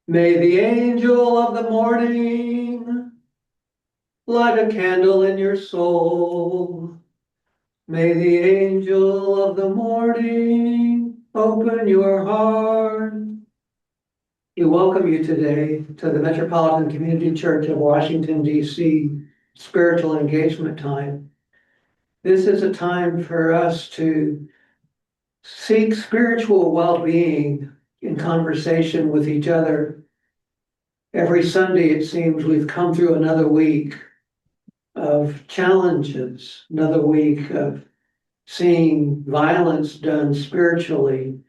May the angel of the morning light a candle in your soul. May the angel of the morning open your heart. We welcome you today to the Metropolitan Community Church of Washington, D.C. Spiritual Engagement Time. This is a time for us to seek spiritual well-being in conversation with each other. Every Sunday, it seems we've come through another week of challenges, another week of seeing violence done spiritually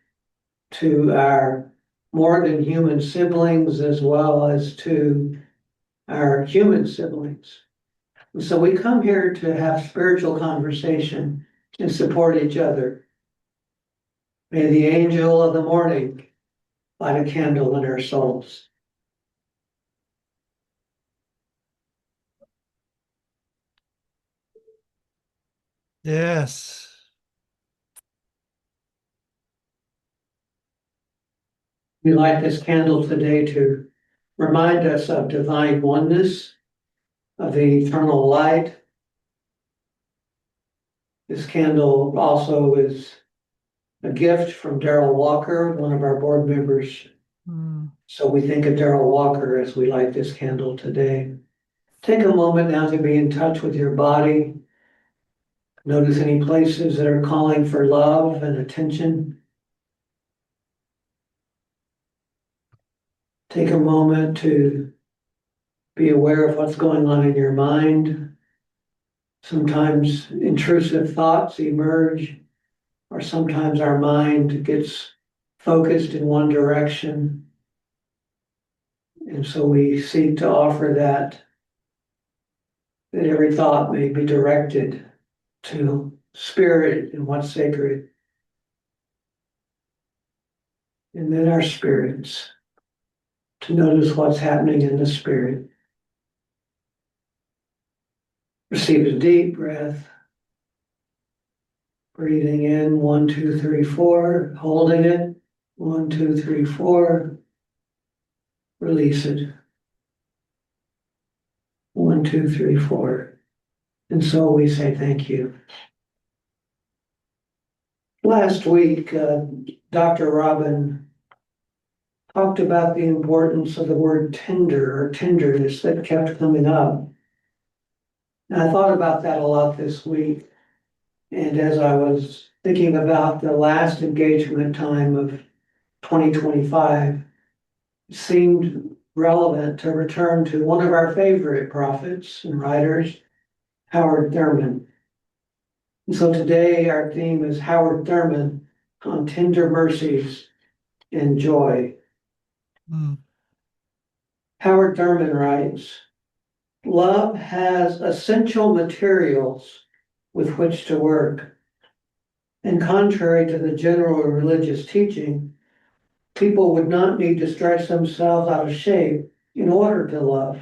to our more than human siblings as well as to our human siblings. And so we come here to have spiritual conversation and support each other. May the angel of the morning light a candle in our souls. Yes. We light this candle today to remind us of divine oneness, of the eternal light. This candle also is a gift from Darrell Walker, one of our board members. So we think of Darrell Walker as we light this candle today. Take a moment now to be in touch with your body. Notice any places that are calling for love and attention. Take a moment to be aware of what's going on in your mind. Sometimes intrusive thoughts emerge, or sometimes our mind gets focused in one direction. And so we seek to offer that every thought may be directed to spirit and what's sacred. And then our spirits, to notice what's happening in the spirit. Receive a deep breath. Breathing in, 1, 2, 3, 4, holding it, 1, 2, 3, 4. Release it. 1, 2, 3, 4. And so we say thank you. Last week, Dr. Robin talked about the importance of the word tender or tenderness that kept coming up. And I thought about that a lot this week. And as I was thinking about the last engagement time of 2025, it seemed relevant to return to one of our favorite prophets and writers, Howard Thurman. And so today our theme is Howard Thurman on tender mercies and joy. Howard Thurman writes, love has essential materials with which to work. And contrary to the general religious teaching, people would not need to stretch themselves out of shape in order to love.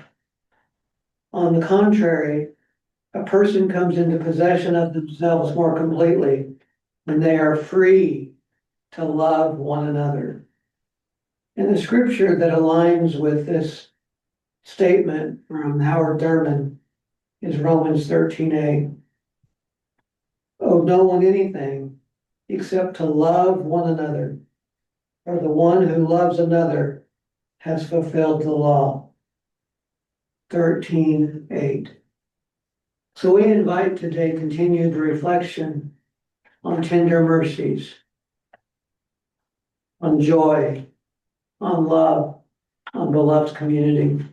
On the contrary, a person comes into possession of themselves more completely when they are free to love one another. And the scripture that aligns with this statement from Howard Thurman is Romans 13:8. Owe no one anything except to love one another, for the one who loves another has fulfilled the law. 13:8. So we invite today continued reflection on tender mercies, on joy, on love, on beloved community.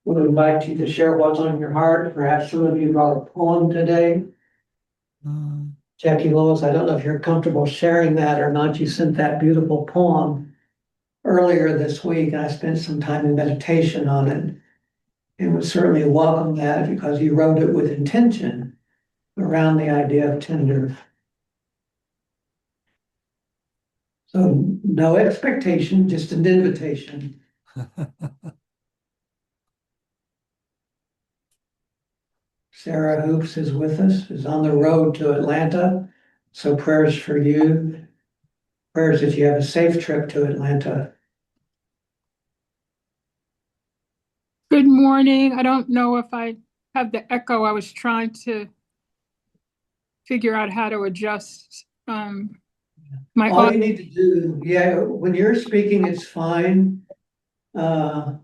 We invite you to share what's on your heart. Perhaps some of you brought a poem today. Jackie Lois, I don't know if you're comfortable sharing that or not. You sent that beautiful poem earlier this week, and I spent some time in meditation on it. And would certainly welcome that because you wrote it with intention around the idea of tender. So no expectation, just an invitation. Sarah Hoops is with us, is on the road to Atlanta. So prayers for you. Prayers that you have a safe trip to Atlanta. Good morning. I don't know if I have the echo. I was trying to figure out how to adjust my All you audio. need to do, yeah, when you're speaking, it's fine. Uh,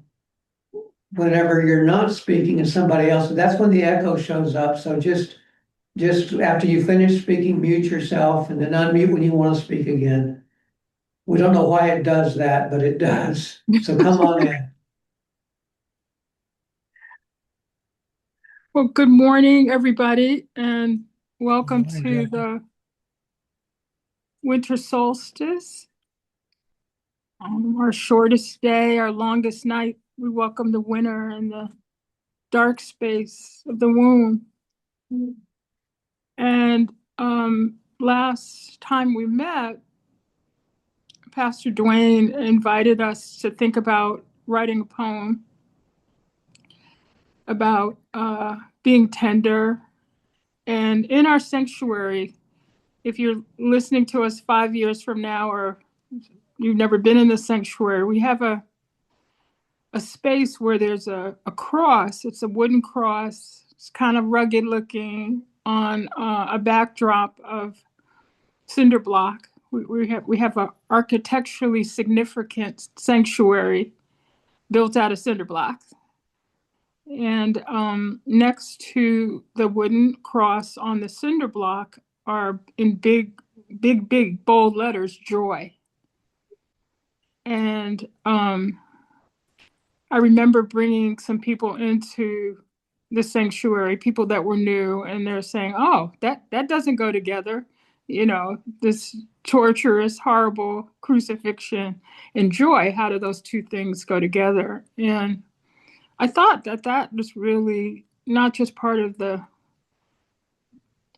Whenever you're not speaking and somebody else, that's when the echo shows up. So just after you finish speaking, mute yourself and then unmute when you want to speak again. We don't know why it does that, but it does. So come on in. Well, good morning, everybody, and welcome Morning, to Jeff. the winter solstice, our shortest day, our longest night. We welcome the winter and the dark space of the womb. And last time we met, Pastor Dwayne invited us to think about writing a poem about being tender. And in our sanctuary, if you're listening to us 5 years from now, or you've never been in the sanctuary, we have a space where there's a cross. It's a wooden cross. It's kind of rugged looking on a backdrop of cinder block. We have a architecturally significant sanctuary built out of cinder blocks. And next to the wooden cross on the cinder block are in big, bold letters, joy. And I remember bringing some people into the sanctuary, people that were new, and they're saying, "Oh, that doesn't go together." You know, this torturous, horrible crucifixion and joy. How do those two things go together? And I thought that was really not just part of the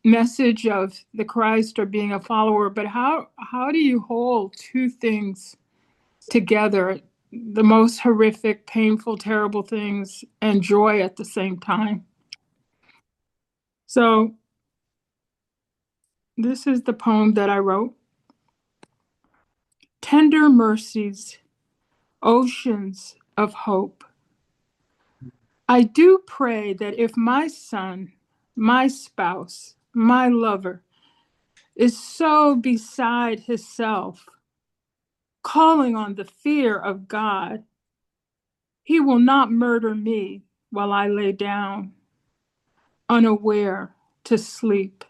message of the Christ or being a follower, but how do you hold two things together, the most horrific, painful, terrible things, and joy at the same time? So this is the poem that I wrote. Tender mercies, oceans of hope. I do pray that if my son, my spouse, my lover is so beside himself, calling on the fear of God, he will not murder me while I lay down, unaware to sleep.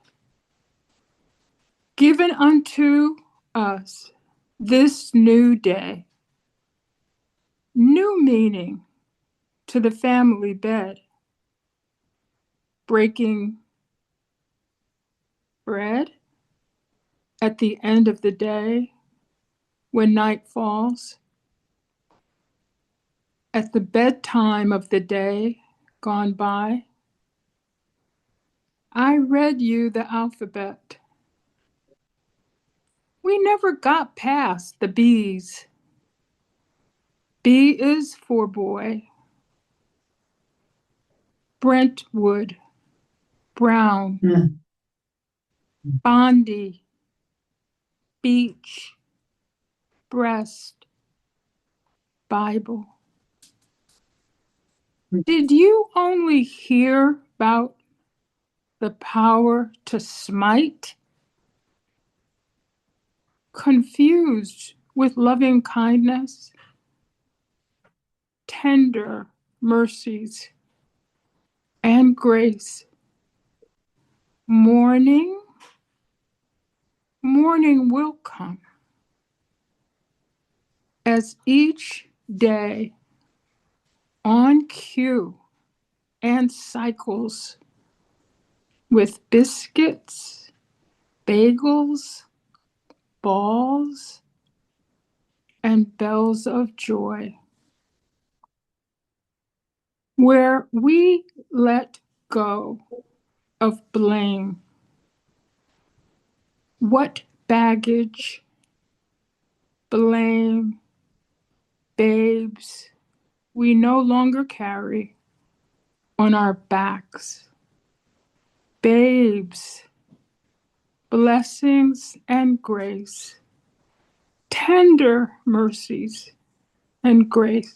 Given unto us this new day, new meaning to the family bed, breaking bread at the end of the day when night falls, at the bedtime of the day gone by. I read you the alphabet. We never got past the B's. B is for boy. Brentwood, Brown, Hmm. Bondi, Beach, Breast, Bible. Did you only hear about the power to smite? Confused with loving kindness, tender mercies, and grace. Morning, morning will come as each day on cue and cycles with biscuits, bagels, balls, and bells of joy, where we let go of blame. What baggage, blame, babes we no longer carry on our backs. Babes, blessings and grace tender mercies and grace.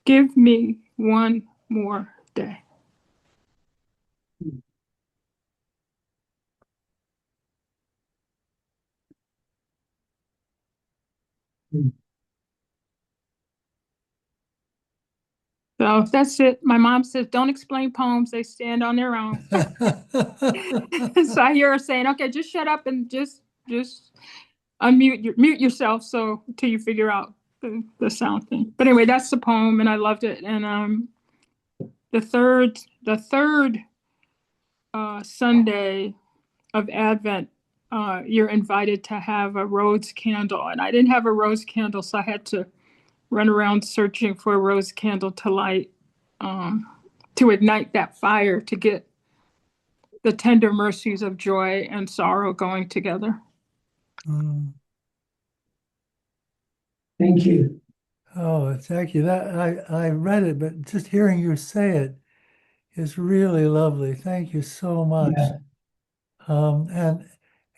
Give me one more day. So that's it. My mom says, don't explain poems, they stand on their own. So I hear her saying, okay, just shut up and just mute yourself so till you figure out the sound thing. But anyway, that's the poem and I loved it. And the third Sunday of Advent, you're invited to have a rose candle. And I didn't have a rose candle, so I had to run around searching for a rose candle to light, to ignite that fire, to get the tender mercies of joy and sorrow going together. Mm. Thank you. Oh, thank you. I read it, but just hearing you say it is really lovely. Thank you so much. Yeah. Um, and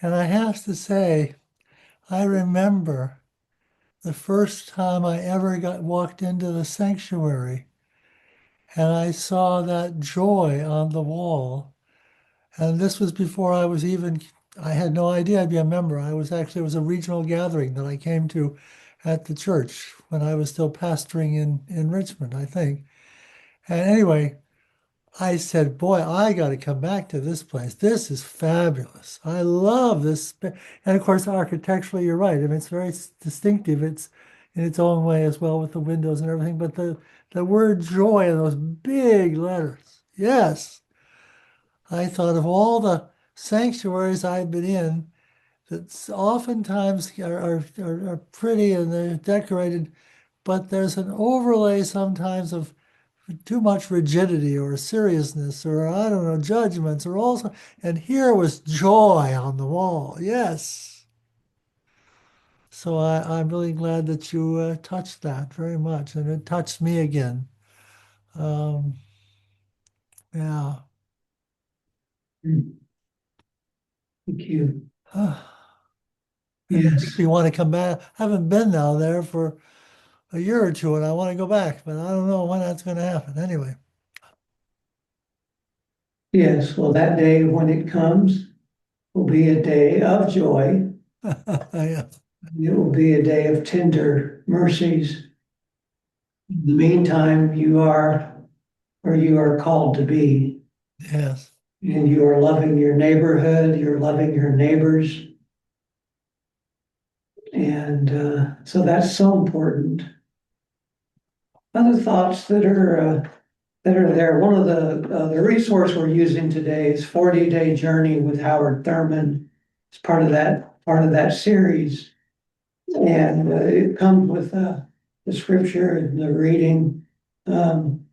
and I have to say, I remember the first time I ever walked into the sanctuary and I saw that joy on the wall. And this was before I had no idea I'd be a member. It was a regional gathering that I came to at the church when I was still pastoring in Richmond, I think. And anyway, I said, boy, I got to come back to this place. This is fabulous. I love this. And of course, architecturally, you're right. I mean, it's very distinctive. It's in its own way as well with the windows and everything. But the word joy in those big letters. Yes. I thought of all the sanctuaries I've been in that oftentimes are pretty and they're decorated, but there's an overlay sometimes of too much rigidity or seriousness or I don't know, judgments or also, and here was joy on the wall. Yes. So I'm really glad that you touched that very much, and it touched me again. Um, yeah. Mm. Thank you. And it makes Yes. me want to come back. I haven't been now there for a year or two, and I want to go back, but I don't know when that's going to happen. Anyway. Yes. Well, that day when it comes will be a day of joy. Yeah. It will be a day of tender mercies. In the meantime, you are where you are called to be, Yes. and you are loving your neighborhood, you're loving your neighbors. And so that's so important. Other thoughts that are there. One of the resource we're using today is 40-Day Journey with Howard Thurman. It's part of that series, and it comes with the scripture and the reading. And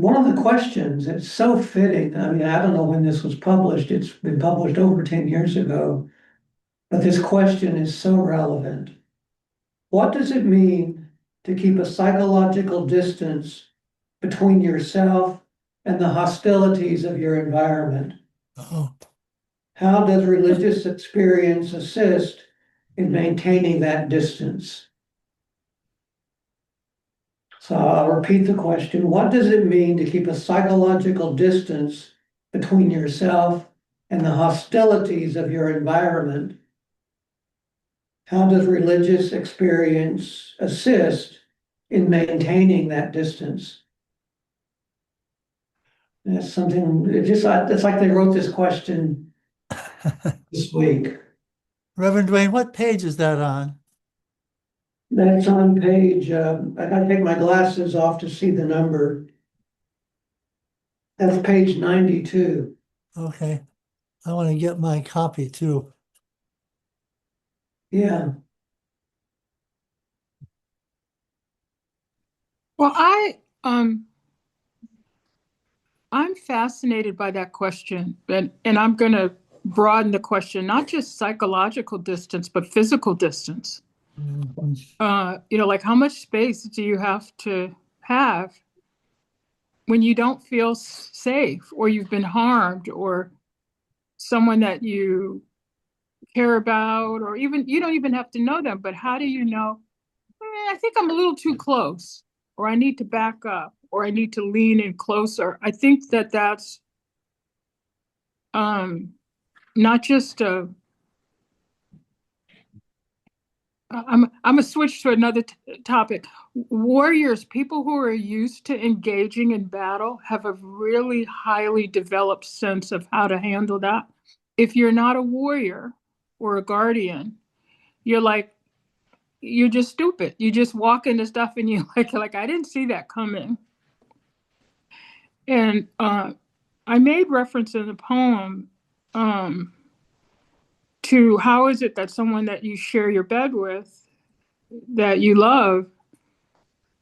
one of the questions, it's so fitting. I mean, I don't know when this was published. It's been published over 10 years ago, but this question is so relevant. What does it mean to keep a psychological distance between yourself and the hostilities of your environment? Oh. How does religious experience assist in maintaining that distance? So I'll repeat the question. What does it mean to keep a psychological distance between yourself and the hostilities of your environment? How does religious experience assist in maintaining that distance? And that's something, it's like they wrote this question this week. Reverend Dwayne, what page is that on? That's on page, I gotta take my glasses off to see the number. That's page 92. Okay. I want to get my copy too. Yeah. Well, I'm fascinated by that question, and I'm going to broaden the question, not just psychological distance, but physical distance. Mhm. Like how much space do you have to have when you don't feel safe or you've been harmed or someone that you care about, or even, you don't even have to know them, but how do you know, I think I'm a little too close, or I need to back up, or I need to lean in closer. I think that that's not just a, I'm gonna switch to another topic. Warriors, people who are used to engaging in battle, have a really highly developed sense of how to handle that. If you're not a warrior or a guardian, you're like, you're just stupid. You just walk into stuff and you like I didn't see that coming. And I made reference in the poem to how is it that someone that you share your bed with, that you love,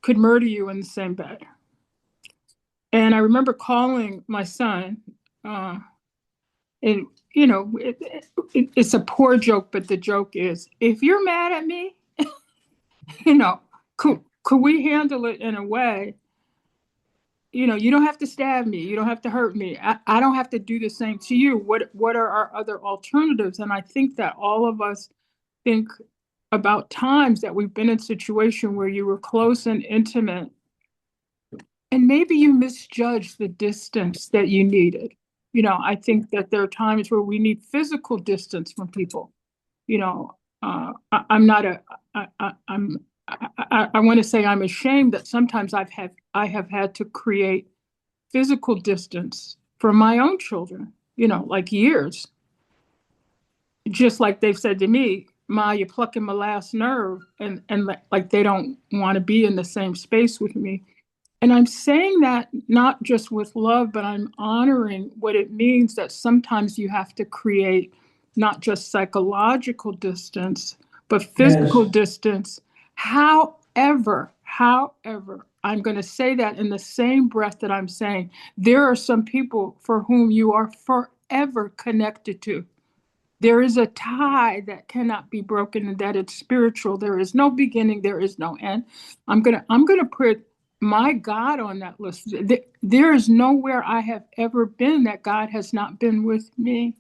could murder you in the same bed. And I remember calling my son, and you know, it's a poor joke, but the joke is, if you're mad at me, you know, could we handle it in a way, you know, you don't have to stab me, you don't have to hurt me, I don't have to do the same to you. What are our other alternatives? And I think that all of us think about times that we've been in a situation where you were close and intimate, and maybe you misjudged the distance that you needed. You know, I think that there are times where we need physical distance from people. You know, I'm not a, I want to say I'm ashamed that sometimes I have had to create physical distance from my own children, you know, like years. Just like they've said to me, Ma, you're plucking my last nerve, and like they don't want to be in the same space with me. And I'm saying that not just with love, but I'm honoring what it means that sometimes you have to create not just psychological distance, but physical Yes. distance. However, I'm going to say that in the same breath that I'm saying there are some people for whom you are forever connected to. There is a tie that cannot be broken, and that it's spiritual. There is no beginning, there is no end. I'm gonna put my God on that list. There is nowhere I have ever been that God has not been with me,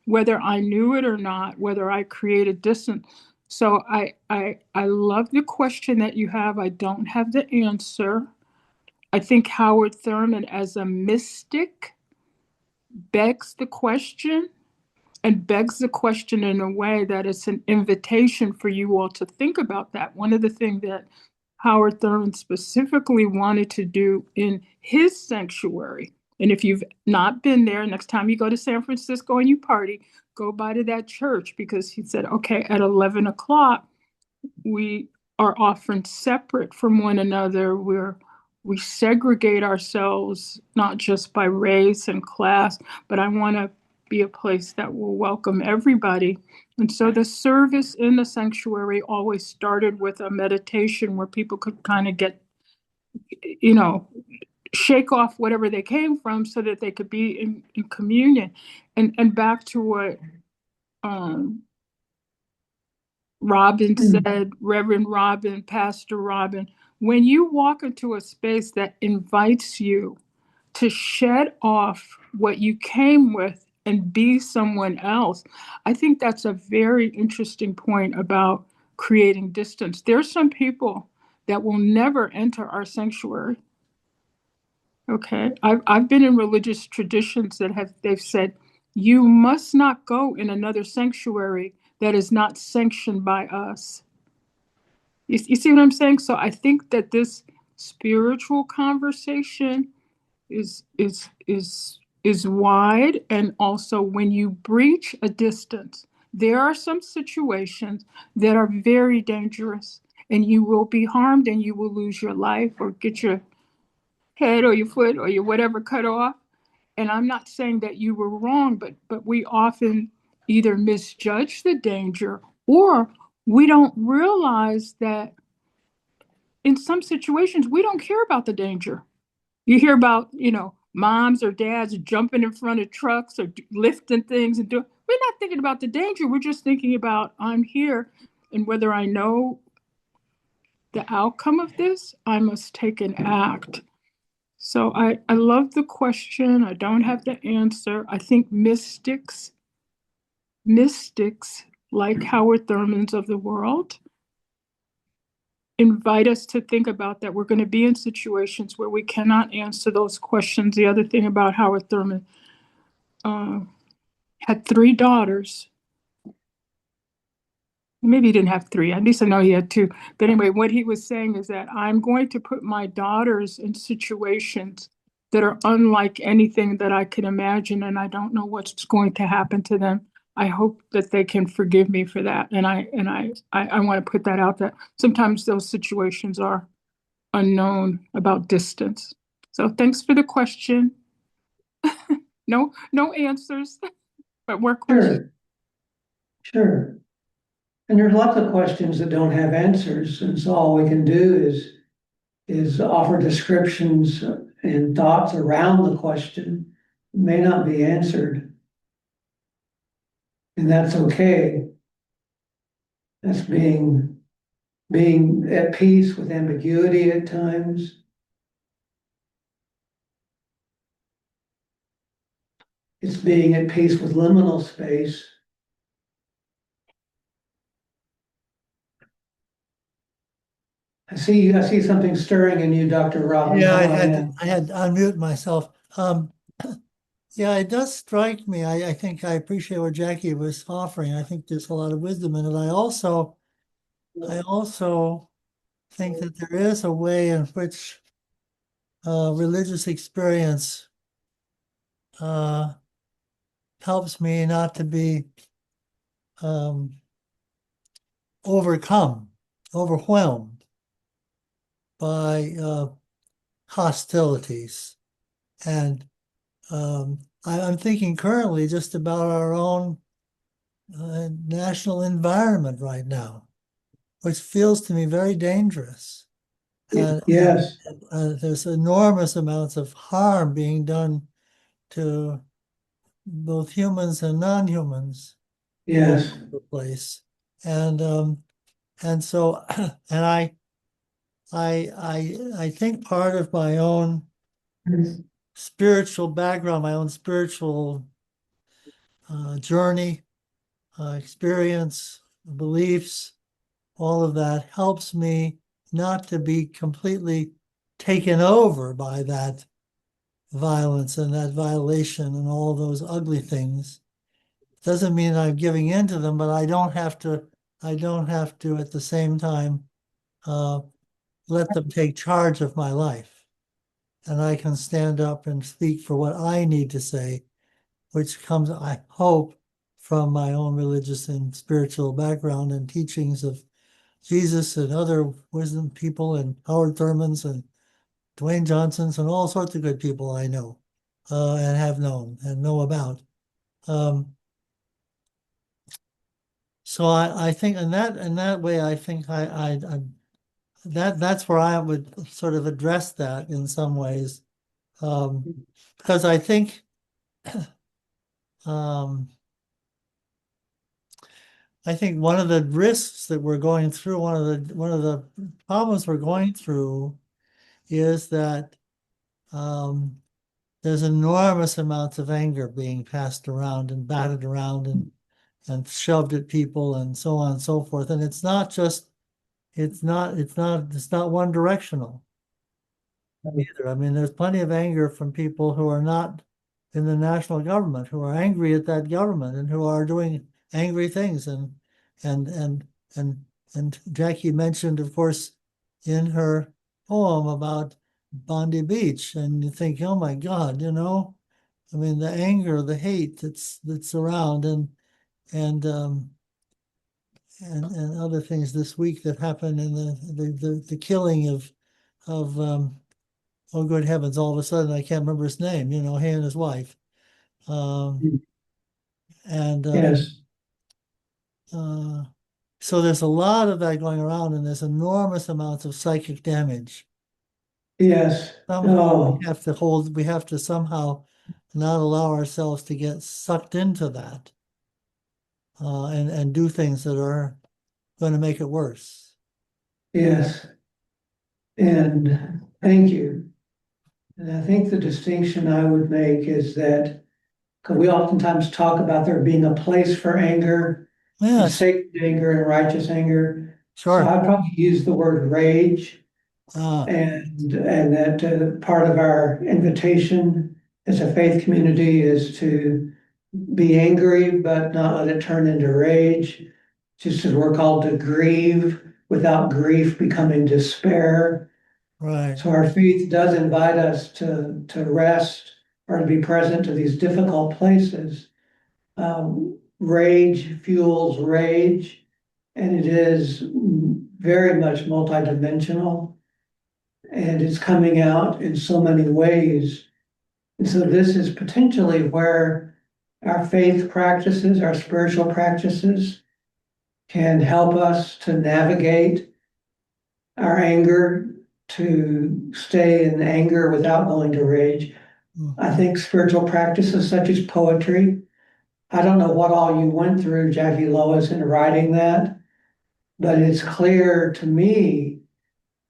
whether I knew it or not, whether I created distance. So I love the question that you have. I don't have the answer. I think Howard Thurman as a mystic begs the question, and begs the question in a way that it's an invitation for you all to think about that. One of the things that Howard Thurman specifically wanted to do in his sanctuary, and if you've not been there, next time you go to San Francisco and you party, go by to that church, because he said, okay, at 11 o'clock, we are often separate from one another. We segregate ourselves not just by race and class, but I want to be a place that will welcome everybody. And so the service in the sanctuary always started with a meditation where people could kind of get, you know, shake off whatever they came from so that they could be in communion. And back to what Robin said, Reverend Robin, Pastor Robin, when you walk into a space that invites you to shed off what you came with and be someone else, I think that's a very interesting point about creating distance. There's some people that will never enter our sanctuary. Okay. I've been in religious traditions that they've said, you must not go in another sanctuary that is not sanctioned by us. You see what I'm saying? So I think that this spiritual conversation is wide, and also when you breach a distance, there are some situations that are very dangerous, and you will be harmed, and you will lose your life or get your head or your foot or your whatever cut off. And I'm not saying that you were wrong, but we often either misjudge the danger, or we don't realize that in some situations we don't care about the danger. You hear about, you know, moms or dads jumping in front of trucks or lifting things and doing. We're not thinking about the danger. We're just thinking about, I'm here, and whether I know the outcome of this, I must take an act. So I love the question. I don't have the answer. I think mystics mystics like Howard Thurman's of the world invite us to think about that we're going to be in situations where we cannot answer those questions. The other thing about Howard Thurman, had 3 daughters. Maybe he didn't have 3. At least I know he had 2. But anyway, what he was saying is that I'm going to put my daughters in situations that are unlike anything that I can imagine, and I don't know what's going to happen to them. I hope that they can forgive me for that. And I want to put that out, that sometimes those situations are unknown about distance. So thanks for the question. No answers, but more questions. Sure. And there's lots of questions that don't have answers, and so all we can do is offer descriptions and thoughts around the question. It may not be answered. And that's okay. That's being at peace with ambiguity at times. It's being at peace with liminal space. I see something stirring in you, Dr. Robbins. Yeah, Go ahead. I had to unmute myself. Yeah, it does strike me. I think I appreciate what Jackie was offering. I think there's a lot of wisdom in it. I also think that there is a way in which religious experience helps me not to be overwhelmed by hostilities. And I'm thinking currently just about our own national environment right now, which feels to me very dangerous. And, Yes. there's enormous amounts of harm being done to both humans and non-humans Yes. all over the place. And so and I think part of my own spiritual background, my own spiritual journey, experience, beliefs, all of that helps me not to be completely taken over by that violence and that violation and all those ugly things. Doesn't mean I'm giving in to them, but I don't have to at the same time let them take charge of my life. And I can stand up and speak for what I need to say, which comes, I hope, from my own religious and spiritual background and teachings of Jesus and other wisdom people and Howard Thurman's and Dwayne Johnson's and all sorts of good people I know and have known and know about. So I think in that way, I think that's where I would sort of address that in some ways, because I think one of the risks that we're going through, one of the problems we're going through, is that there's enormous amounts of anger being passed around and batted around and shoved at people and so on and so forth. And it's not one directional either. I mean, there's plenty of anger from people who are not in the national government, who are angry at that government and who are doing angry things. And Jackie mentioned, of course, in her poem about Bondi Beach, and you think, oh my God, I mean, the anger, the hate that's around, and other things this week that happened in the killing of oh good heavens, all of a sudden I can't remember his name, he and his wife. Yes. So there's a lot of that going around, and there's enormous amounts of psychic damage. Yes. Somehow we have to somehow not allow ourselves to get sucked into that and do things that are going to make it worse. Yes. And thank you. And I think the distinction I would make is that Because we oftentimes talk about there being a place for anger, and Yes, sacred anger and righteous anger. So sure. I'd probably use the word rage, Uh, and that part of our invitation as a faith community is to be angry, but not let it turn into rage. Just as we're called to grieve without grief becoming despair. right. So our faith does invite us to rest or to be present to these difficult places. Rage fuels rage, and it is very much multidimensional, and it's coming out in so many ways. And so this is potentially where our faith practices, our spiritual practices, can help us to navigate our anger, to stay in anger without going to rage. I think spiritual practices such as poetry, I don't know what all you went through, Jackie Lois, in writing that, but it's clear to me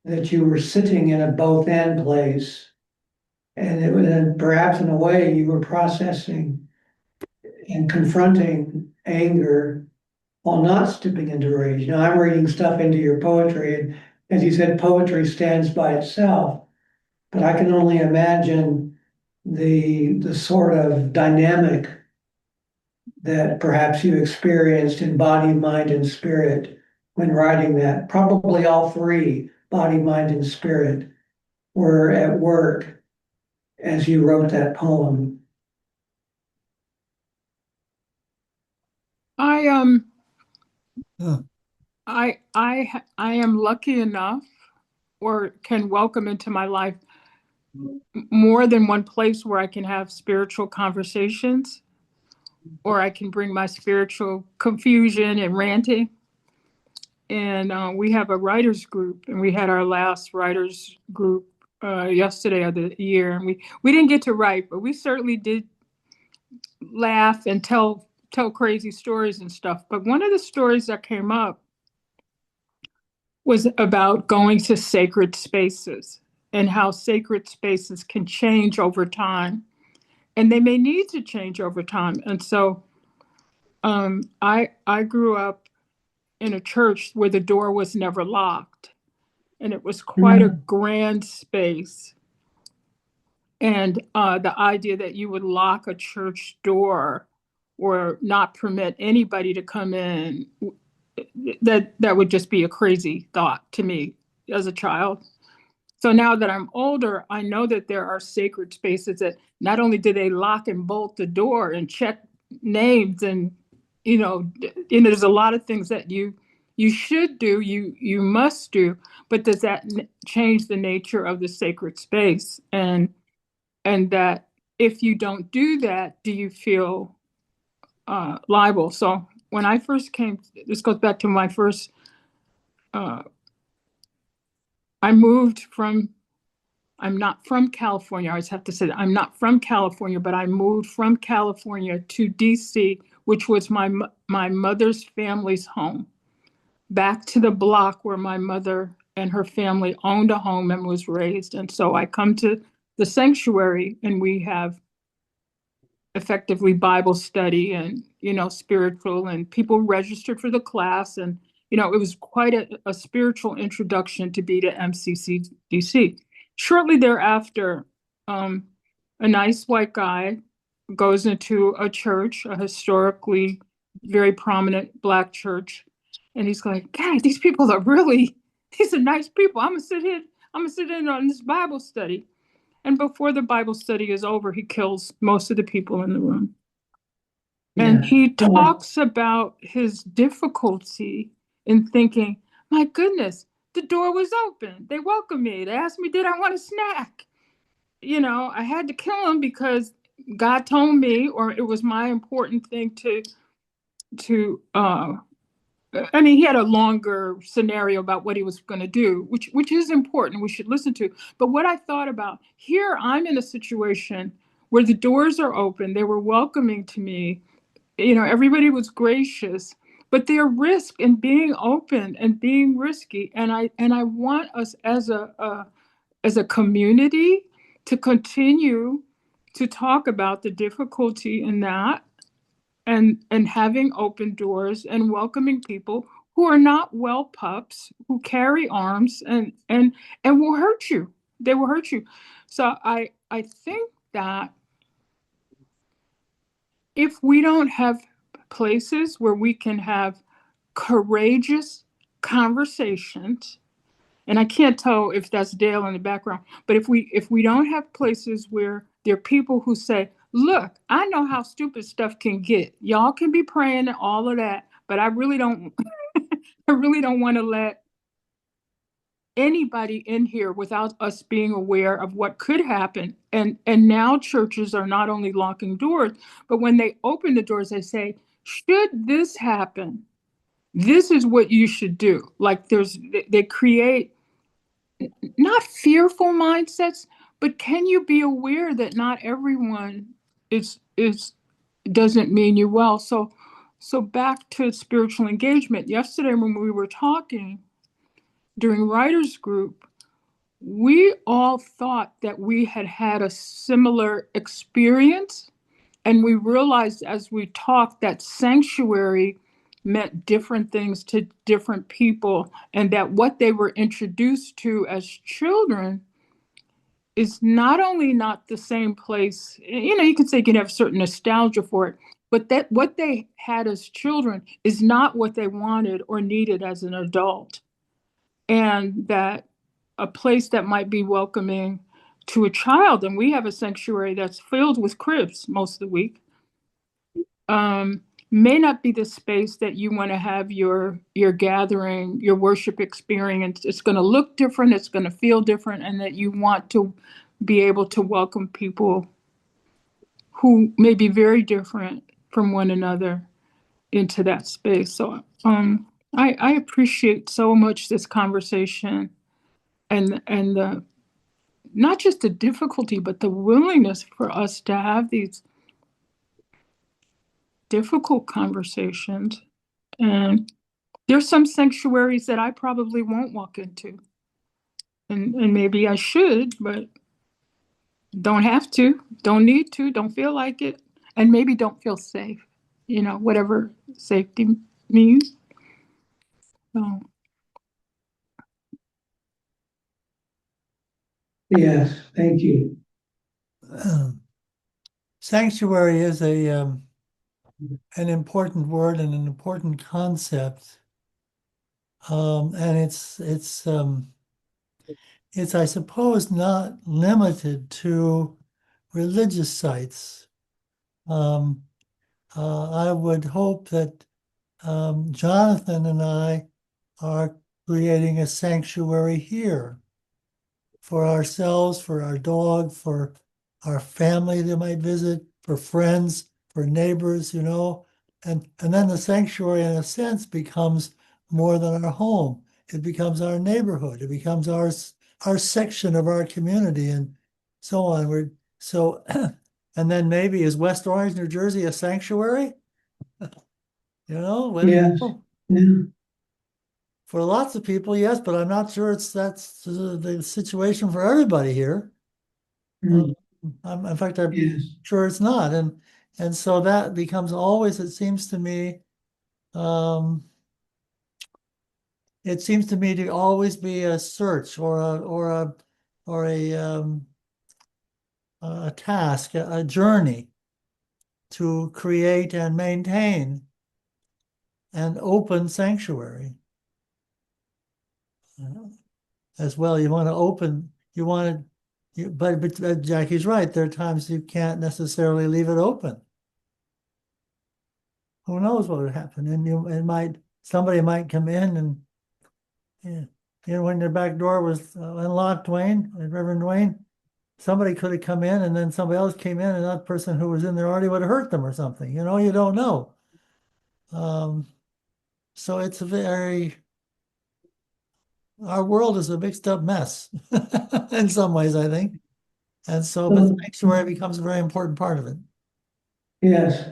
that you were sitting in a both end place. And it was, and perhaps in a way you were processing and confronting anger while not stepping into rage. Now I'm reading stuff into your poetry, and as you said, poetry stands by itself, but I can only imagine the sort of dynamic that perhaps you experienced in body, mind, and spirit when writing that. Probably all three, body, mind, and spirit, were at work as you wrote that poem. I Uh, I am lucky enough, or can welcome into my life more than one place where I can have spiritual conversations, or I can bring my spiritual confusion and ranting. And we have a writers group, and we had our last writers group yesterday of the year, and we didn't get to write, but we certainly did laugh and tell crazy stories and stuff. But one of the stories that came up was about going to sacred spaces and how sacred spaces can change over time, and they may need to change over time. And so I grew up in a church where the door was never locked, and it was quite a Mm. grand space. And the idea that you would lock a church door or not permit anybody to come in, that would just be a crazy thought to me as a child. So now that I'm older, I know that there are sacred spaces that not only do they lock and bolt the door and check names, and there's a lot of things that you should do, you must do, but does that change the nature of the sacred space? And that if you don't do that, do you feel liable? So when I first came, this goes back to my first. Uh, I moved from I'm not from California. I always have to say that I'm not from California, but I moved from California to DC, which was my mother's family's home, back to the block where my mother and her family owned a home and was raised. And so I come to the sanctuary, and we have effectively Bible study and, spiritual, and people registered for the class. And, it was quite a spiritual introduction to be to MCCDC. Shortly thereafter, a nice white guy goes into a church, a historically very prominent Black church. And he's like, God, these are nice people. I'm gonna sit in on this Bible study. And before the Bible study is over, he kills most of the people in the room. And Yeah. he talks about his difficulty in thinking, my goodness, the door was open. They welcomed me. They asked me, did I want a snack? I had to kill him because God told me, or it was my important thing to I mean, he had a longer scenario about what he was going to do, which is important. We should listen to. But what I thought about here, I'm in a situation where the doors are open. They were welcoming to me. Everybody was gracious, but there are risk in being open and being risky. And I want us as a community to continue to talk about the difficulty in that, and having open doors and welcoming people who are not well pups, who carry arms and will hurt you. They will hurt you. So I think that if we don't have places where we can have courageous conversations, and I can't tell if that's Dale in the background, but if we don't have places where there are people who say, look, I know how stupid stuff can get. Y'all can be praying and all of that, but I really don't I really don't want to let anybody in here without us being aware of what could happen. And now churches are not only locking doors, but when they open the doors, they say, should this happen, this is what you should do. Like they create not fearful mindsets, but can you be aware that not everyone is doesn't mean you well? So back to spiritual engagement. Yesterday when we were talking during writers group, we all thought that we had had a similar experience, and we realized as we talked that sanctuary meant different things to different people, and that what they were introduced to as children is not only not the same place. You could say you can have certain nostalgia for it, but that what they had as children is not what they wanted or needed as an adult. And that a place that might be welcoming to a child, and we have a sanctuary that's filled with cribs most of the week, may not be the space that you want to have your gathering, your worship experience. It's going to look different, it's going to feel different, and that you want to be able to welcome people who may be very different from one another into that space. So I appreciate so much this conversation, and the not just the difficulty, but the willingness for us to have these difficult conversations. And there's some sanctuaries that I probably won't walk into. And maybe I should, but don't have to, don't need to, don't feel like it, and maybe don't feel safe, whatever safety means. So, Yes, thank you. Sanctuary is an important word and an important concept. And it's I suppose not limited to religious sites. I would hope that Jonathan and I are creating a sanctuary here for ourselves, for our dog, for our family that might visit, for friends, for neighbors, and then the sanctuary in a sense becomes more than our home. It becomes our neighborhood. It becomes our section of our community, and so on. And then maybe is West Orange, New Jersey, a sanctuary? Yes. Yeah. For lots of people, yes, but I'm not sure that's the situation for everybody here. Mm. In fact, I'm Yes. sure it's not, and so that becomes always. It seems to me to always be a search a task, a journey to create and maintain an open sanctuary. As well, you want to open. But Jackie's right. There are times you can't necessarily leave it open. Who knows what would happen? And somebody might come in and, when their back door was unlocked, Reverend Dwayne, somebody could have come in and then somebody else came in and that person who was in there already would have hurt them or something. You don't know. So it's our world is a mixed up mess in some ways, I think. And so, but sanctuary becomes a very important part of it. Yes.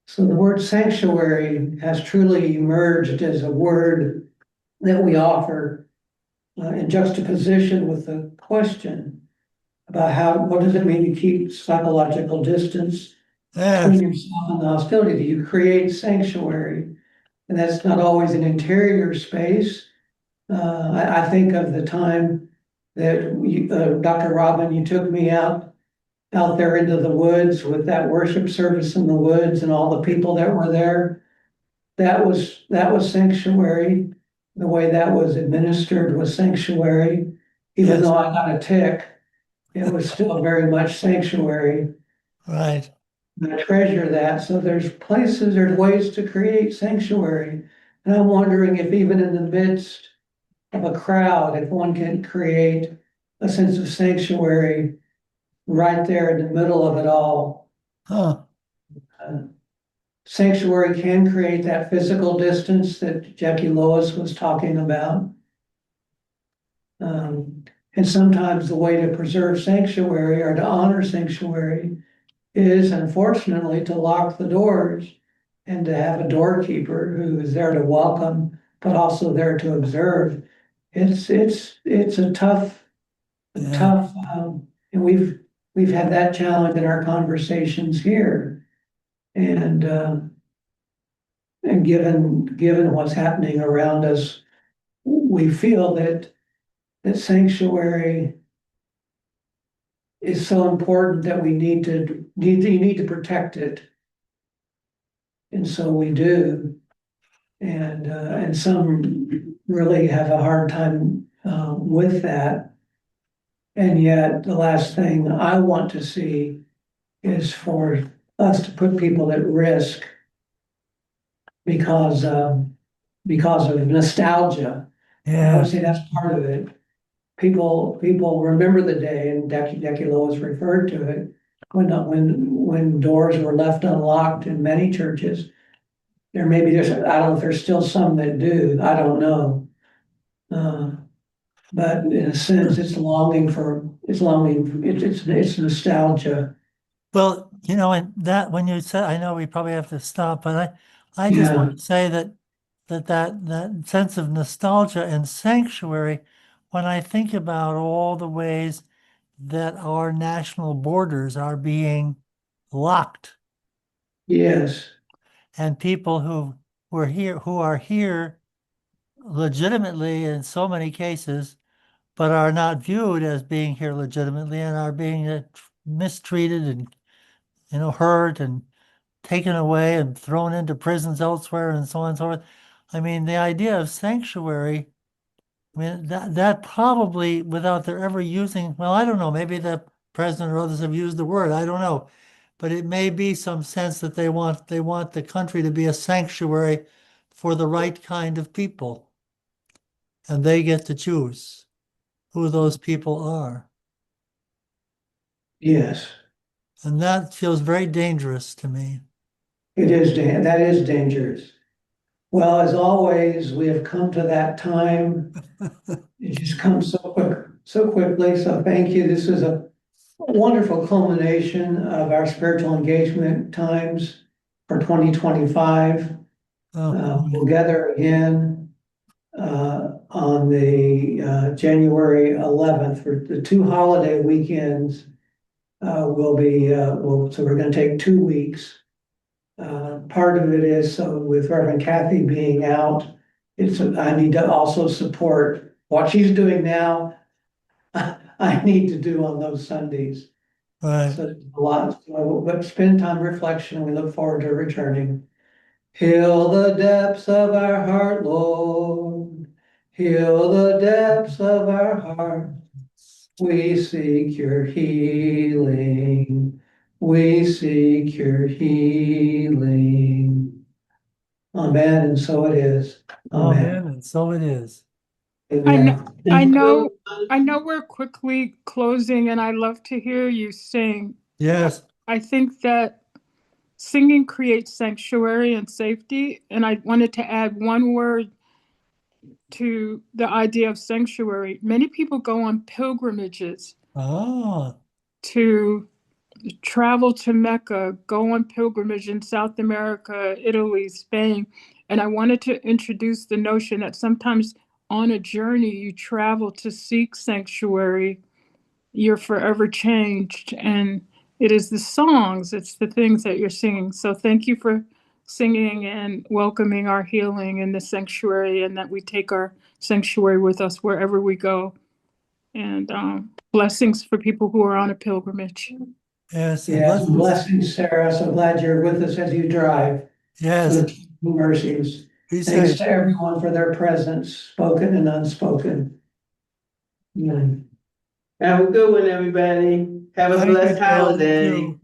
So the word sanctuary has truly emerged as a word that we offer in juxtaposition with the question, about what does it mean to keep psychological distance between Yes. yourself and the hostility? Do you create sanctuary? And that's not always an interior space. I think of the time that Dr. Robin, you took me out there into the woods with that worship service in the woods and all the people that were there. That was sanctuary. The way that was administered was sanctuary. Even Yes. though I got a tick, it was still very much sanctuary. Right. I treasure that. So there's ways to create sanctuary. And I'm wondering if even in the midst of a crowd, if one can create a sense of sanctuary right there in the middle of it all. Huh. Uh, Sanctuary can create that physical distance that Jackie Lois was talking about. And sometimes the way to preserve sanctuary or to honor sanctuary is unfortunately to lock the doors and to have a doorkeeper who is there to welcome, but also there to observe. It's a tough, Yeah. and we've had that challenge in our conversations here. And given what's happening around us, we feel that sanctuary is so important that you need to protect it. And so we do. And some really have a hard time with that. And yet the last thing I want to see is for us to put people at risk because because of nostalgia. I would Yeah. say that's part of it. People remember the day, and Decky Lois referred to it, when doors were left unlocked in many churches. I don't know if there's still some that do, I don't know. Uh, but in a sense, it's nostalgia. Well, and that when you said, I know we probably have to stop, but I just Yeah, want to say that sense of nostalgia and sanctuary, when I think about all the ways that our national borders are being locked yes, and people who are here legitimately in so many cases, but are not viewed as being here legitimately and are being mistreated and hurt and taken away and thrown into prisons elsewhere and so on and so forth. I mean, the idea of sanctuary, I mean, that probably without their ever using, well, I don't know, maybe the president or others have used the word, I don't know. But it may be some sense that they want the country to be a sanctuary for the right kind of people. And they get to choose who those people are. yes. And that feels very dangerous to me. That is dangerous. Well, as always, we have come to that time. It just comes so quickly. So thank you. This is a wonderful culmination of our spiritual engagement times for 2025. Oh, We'll gather again on the January 11th for the two holiday weekends. So we're going to take 2 weeks. Part of it is so with Reverend Kathy being out, I need to also support what she's doing now. I need to do on those Sundays. right. So a lot, but spend time reflection. We look forward to returning. Heal the depths of our heart, Lord. Heal the depths of our heart. We seek your healing. We seek your healing. Amen. And so it is. Amen. Amen. And so it is. I know, Amen. I Thank know, you. I know we're quickly closing, and I love to hear you sing. Yes. I think that singing creates sanctuary and safety, and I wanted to add one word to the idea of sanctuary. Many people go on pilgrimages Ah, to travel to Mecca, go on pilgrimage in South America, Italy, Spain. And I wanted to introduce the notion that sometimes on a journey you travel to seek sanctuary you're forever changed. And it is the songs, it's the things that you're singing. So thank you for singing and welcoming our healing in the sanctuary, and that we take our sanctuary with us wherever we go. And blessings for people who are on a pilgrimage. Yes, and Yes, blessings, Sarah. So glad you're with us as you drive. yes, Good mercies. be Thanks safe. to everyone for their presence, spoken and unspoken. Amen. Have a good one, everybody. Have a Thank you, blessed Dale. You holiday. too.